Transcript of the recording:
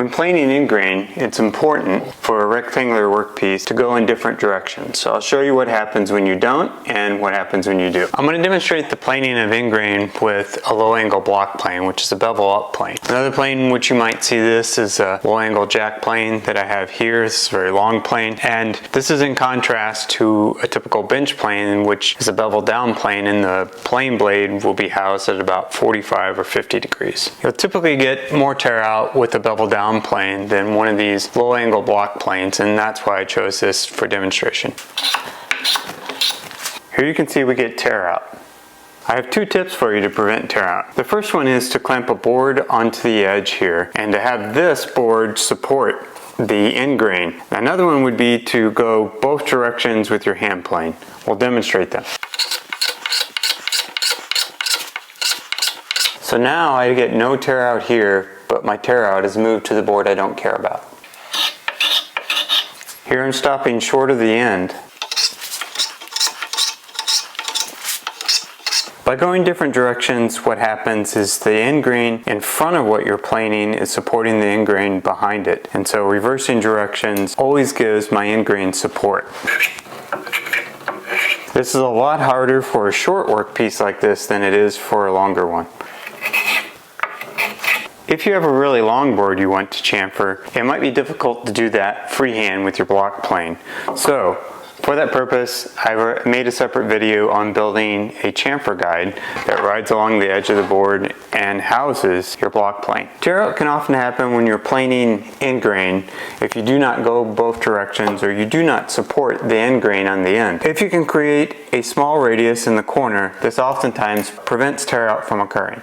When planing end grain, it's important for a rectangular workpiece to go in different directions. So I'll show you what happens when you don't and what happens when you do. I'm going to demonstrate the planing of end grain with a low angle block plane, which is a bevel up plane. Another plane in which you might see this is a low angle jack plane that I have here. This is a very long plane, and this is in contrast to a typical bench plane, which is a bevel down plane, and the plane blade will be housed at about 45 or 50 degrees. You'll typically get more tear out with a bevel down plane than one of these low angle block planes, and that's why I chose this for demonstration. Here you can see we get tear out. I have two tips for you to prevent tear out. The first one is to clamp a board onto the edge here and to have this board support the end grain. Another one would be to go both directions with your hand plane. We'll demonstrate them. So now I get no tear out here, but my tear out is moved to the board I don't care about. Here I'm stopping short of the end. By going different directions, what happens is the end grain in front of what you're planing is supporting the end grain behind it. And so reversing directions always gives my end grain support. This is a lot harder for a short workpiece like this than it is for a longer one. If you have a really long board you want to chamfer, it might be difficult to do that freehand with your block plane. So, for that purpose, I made a separate video on building a chamfer guide that rides along the edge of the board and houses your block plane. Tear out can often happen when you're planing end grain if you do not go both directions or you do not support the end grain on the end. If you can create a small radius in the corner, this oftentimes prevents tear out from occurring.